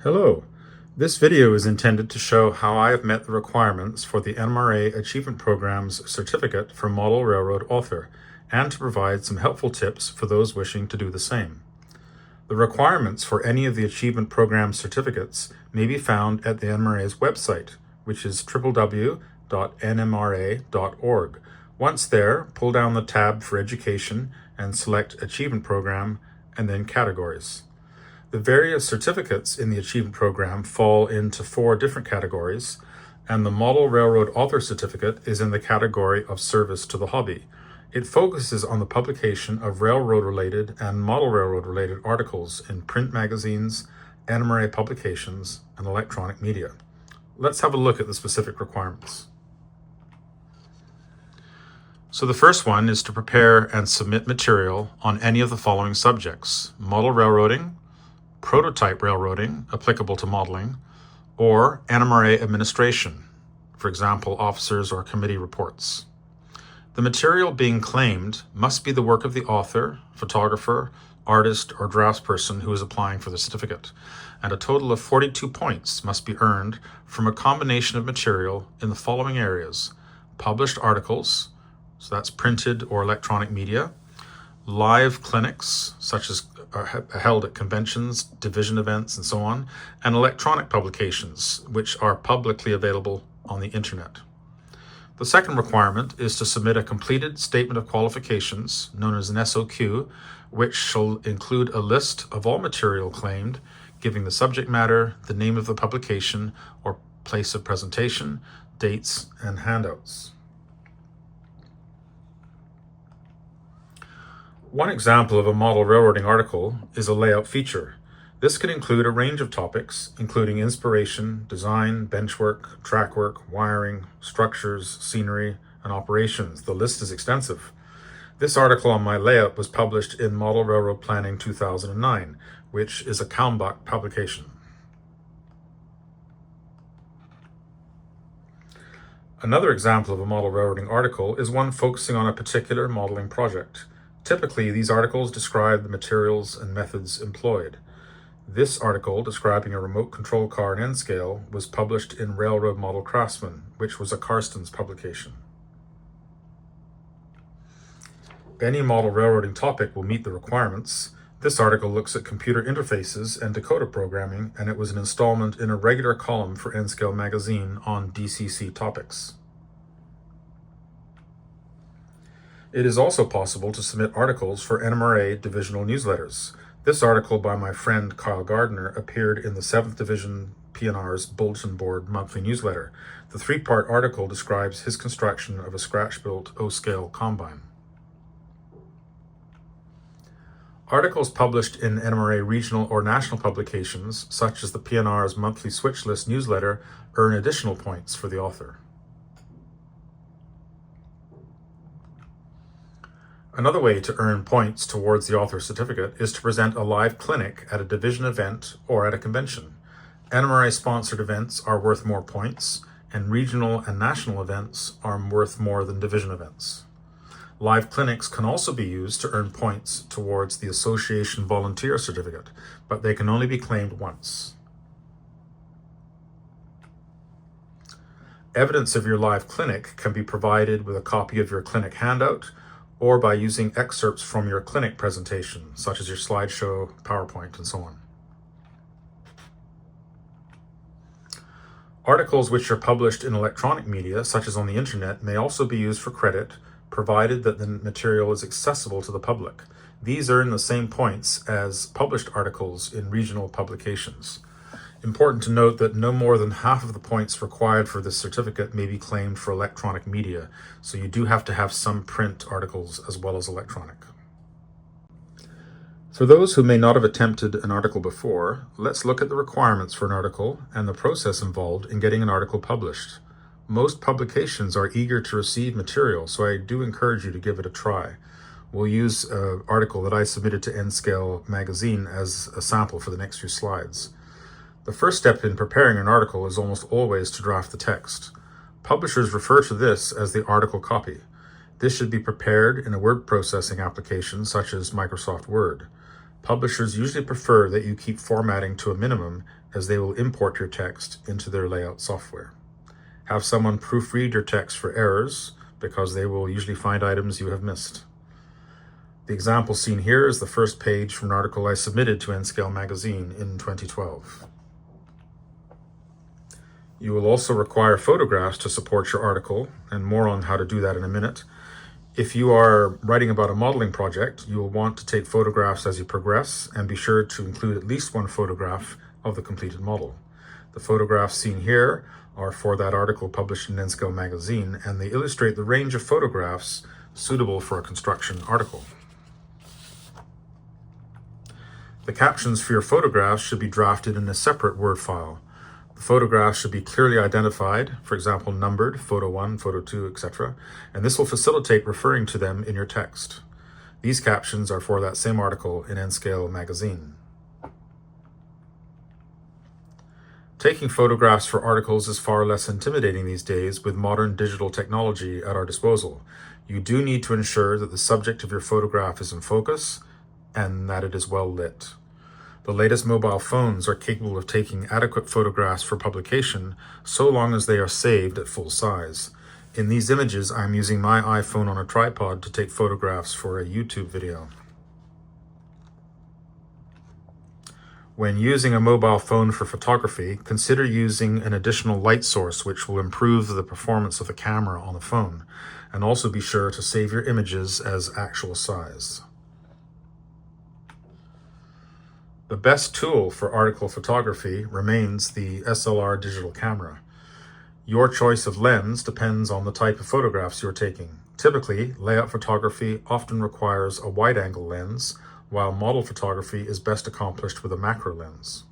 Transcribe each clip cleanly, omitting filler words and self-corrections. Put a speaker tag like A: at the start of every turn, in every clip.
A: Hello. This video is intended to show how I have met the requirements for the NMRA Achievement Program's Certificate for Model Railroad Author, and to provide some helpful tips for those wishing to do the same. The requirements for any of the Achievement Program certificates may be found at the NMRA's website, which is www.nmra.org. Once there, pull down the tab for Education and select Achievement Program and then Categories. The various certificates in the Achievement Program fall into 4 different categories, and the Model Railroad Author Certificate is in the category of Service to the Hobby. It focuses on the publication of railroad-related and model railroad-related articles in print magazines, NMRA publications, and electronic media. Let's have a look at the specific requirements. So the first one is to prepare and submit material on any of the following subjects: model railroading, prototype railroading, applicable to modeling, or NMRA administration, for example, officers or committee reports. The material being claimed must be the work of the author, photographer, artist, or draftsperson who is applying for the certificate, and a total of 42 points must be earned from a combination of material in the following areas: published articles, so that's printed or electronic media, live clinics, such as are held at conventions, division events, and so on, and electronic publications, which are publicly available on the internet. The second requirement is to submit a completed Statement of Qualifications, known as an SOQ, which shall include a list of all material claimed, giving the subject matter, the name of the publication or place of presentation, dates, and handouts. One example of a model railroading article is a layout feature. This can include a range of topics, including inspiration, design, benchwork, track work, wiring, structures, scenery, and operations. The list is extensive. This article on my layout was published in Model Railroad Planning 2009, which is a Kalmbach publication. Another example of a model railroading article is one focusing on a particular modeling project. Typically, these articles describe the materials and methods employed. This article, describing a remote control car in N-scale, was published in Railroad Model Craftsman, which was a Karstens publication. Any model railroading topic will meet the requirements. This article looks at computer interfaces and decoder programming, and it was an installment in a regular column for N-scale magazine on DCC topics. It is also possible to submit articles for NMRA divisional newsletters. This article by my friend Kyle Gardner appeared in the 7th Division PNR's Bulletin Board monthly newsletter. The 3-part article describes his construction of a scratch-built O-scale combine. Articles published in NMRA regional or national publications, such as the PNR's monthly Switch List newsletter, earn additional points for the author. Another way to earn points towards the author certificate is to present a live clinic at a division event or at a convention. NMRA-sponsored events are worth more points, and regional and national events are worth more than division events. Live clinics can also be used to earn points towards the Association Volunteer Certificate, but they can only be claimed once. Evidence of your live clinic can be provided with a copy of your clinic handout, or by using excerpts from your clinic presentation, such as your slideshow, PowerPoint, and so on. Articles which are published in electronic media, such as on the internet, may also be used for credit, provided that the material is accessible to the public. These earn the same points as published articles in regional publications. Important to note that no more than half of the points required for this certificate may be claimed for electronic media, so you do have to have some print articles as well as electronic. For those who may not have attempted an article before, let's look at the requirements for an article and the process involved in getting an article published. Most publications are eager to receive material, so I do encourage you to give it a try. We'll use an article that I submitted to N-scale magazine as a sample for the next few slides. The first step in preparing an article is almost always to draft the text. Publishers refer to this as the article copy. This should be prepared in a word processing application such as Microsoft Word. Publishers usually prefer that you keep formatting to a minimum as they will import your text into their layout software. Have someone proofread your text for errors, because they will usually find items you have missed. The example seen here is the first page from an article I submitted to N-Scale magazine in 2012. You will also require photographs to support your article, and more on how to do that in a minute. If you are writing about a modeling project, you will want to take photographs as you progress, and be sure to include at least one photograph of the completed model. The photographs seen here are for that article published in N-Scale magazine, and they illustrate the range of photographs suitable for a construction article. The captions for your photographs should be drafted in a separate Word file. The photographs should be clearly identified, for example, numbered, photo 1, photo 2, etc., and this will facilitate referring to them in your text. These captions are for that same article in N-Scale magazine. Taking photographs for articles is far less intimidating these days with modern digital technology at our disposal. You do need to ensure that the subject of your photograph is in focus and that it is well lit. The latest mobile phones are capable of taking adequate photographs for publication so long as they are saved at full size. In these images, I'm using my iPhone on a tripod to take photographs for a YouTube video. When using a mobile phone for photography, consider using an additional light source which will improve the performance of the camera on the phone, and also be sure to save your images as actual size. The best tool for article photography remains the SLR digital camera. Your choice of lens depends on the type of photographs you're taking. Typically, layout photography often requires a wide-angle lens, while model photography is best accomplished with a macro lens.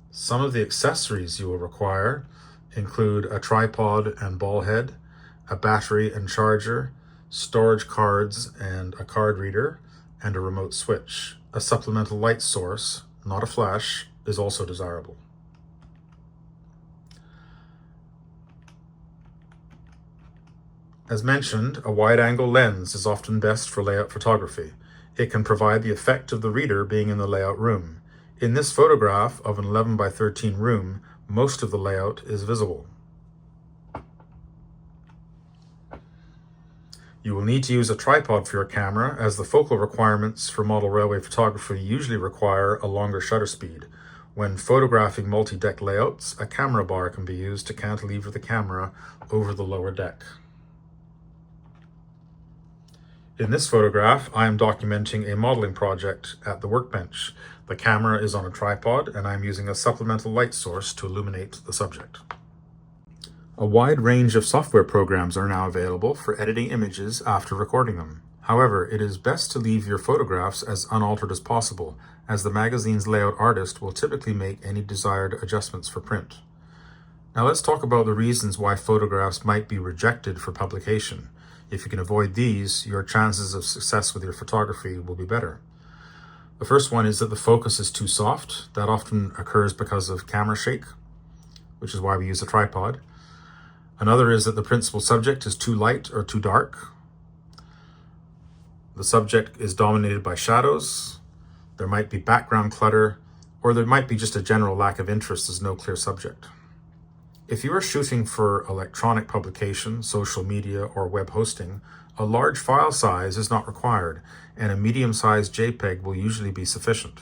A: Some of the accessories you will require include a tripod and ball head, a battery and charger, storage cards and a card reader, and a remote switch. A supplemental light source, not a flash, is also desirable. As mentioned, a wide-angle lens is often best for layout photography. It can provide the effect of the reader being in the layout room. In this photograph of an 11 by 13 room, most of the layout is visible. You will need to use a tripod for your camera, as the focal requirements for model railway photography usually require a longer shutter speed. When photographing multi-deck layouts, a camera bar can be used to cantilever the camera over the lower deck. In this photograph, I am documenting a modeling project at the workbench. The camera is on a tripod, and I'm using a supplemental light source to illuminate the subject. A wide range of software programs are now available for editing images after recording them. However, it is best to leave your photographs as unaltered as possible, as the magazine's layout artist will typically make any desired adjustments for print. Now let's talk about the reasons why photographs might be rejected for publication. If you can avoid these, your chances of success with your photography will be better. The first one is that the focus is too soft. That often occurs because of camera shake, which is why we use a tripod. Another is that the principal subject is too light or too dark. The subject is dominated by shadows. There might be background clutter, or there might be just a general lack of interest as no clear subject. If you are shooting for electronic publication, social media, or web hosting, a large file size is not required, and a medium-sized JPEG will usually be sufficient.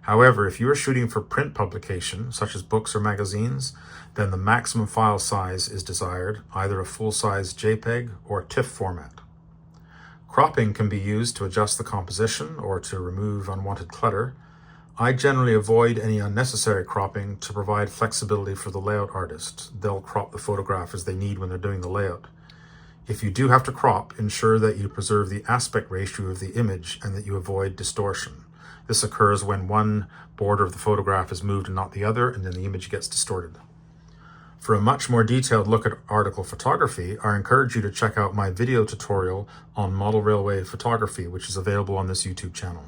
A: However, if you are shooting for print publication, such as books or magazines, then the maximum file size is desired, either a full-size JPEG or TIFF format. Cropping can be used to adjust the composition or to remove unwanted clutter. I generally avoid any unnecessary cropping to provide flexibility for the layout artist. They'll crop the photograph as they need when they're doing the layout. If you do have to crop, ensure that you preserve the aspect ratio of the image and that you avoid distortion. This occurs when one border of the photograph is moved and not the other, and then the image gets distorted. For a much more detailed look at article photography, I encourage you to check out my video tutorial on model railway photography, which is available on this YouTube channel.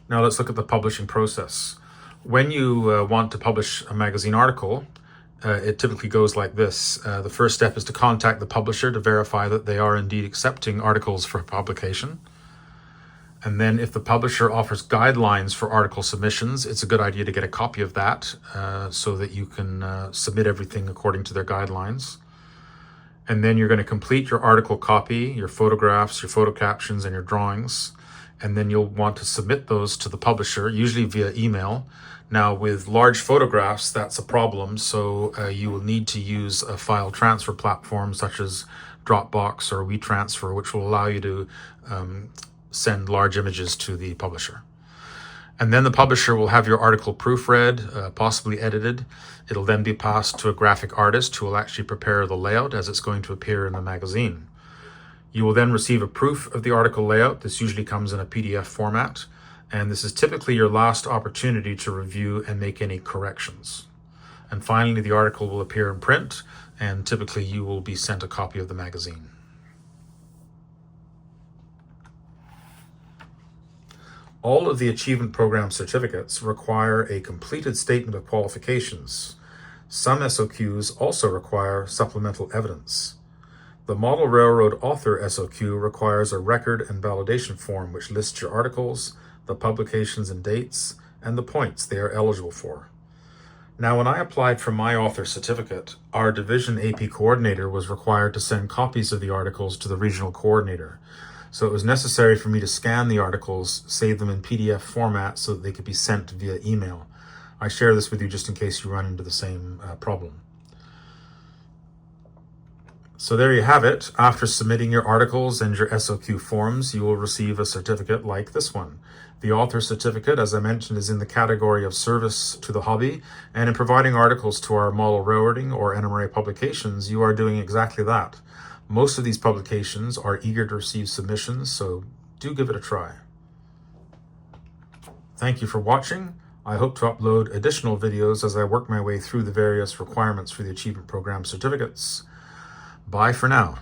A: Now let's look at the publishing process. When you want to publish a magazine article, it typically goes like this. The first step is to contact the publisher to verify that they are indeed accepting articles for publication. And then if the publisher offers guidelines for article submissions, it's a good idea to get a copy of that so that you can submit everything according to their guidelines. And then you're going to complete your article copy, your photographs, your photo captions, and your drawings. And then you'll want to submit those to the publisher, usually via email. Now, with large photographs, that's a problem. So you will need to use a file transfer platform such as Dropbox or WeTransfer, which will allow you to send large images to the publisher. And then the publisher will have your article proofread, possibly edited. It'll then be passed to a graphic artist who will actually prepare the layout as it's going to appear in the magazine. You will then receive a proof of the article layout. This usually comes in a PDF format, and this is typically your last opportunity to review and make any corrections. And finally, the article will appear in print, and typically you will be sent a copy of the magazine. All of the Achievement Program certificates require a completed statement of qualifications. Some SOQs also require supplemental evidence. The Model Railroad Author SOQ requires a record and validation form which lists your articles, the publications and dates, and the points they are eligible for. Now, when I applied for my author certificate, our division AP coordinator was required to send copies of the articles to the regional coordinator. So it was necessary for me to scan the articles, save them in PDF format so that they could be sent via email. I share this with you just in case you run into the same problem. So there you have it. After submitting your articles and your SOQ forms, you will receive a certificate like this one. The author certificate, as I mentioned, is in the category of service to the hobby, and in providing articles to our model railroading or NMRA publications, you are doing exactly that. Most of these publications are eager to receive submissions, so do give it a try. Thank you for watching. I hope to upload additional videos as I work my way through the various requirements for the Achievement Program certificates. Bye for now.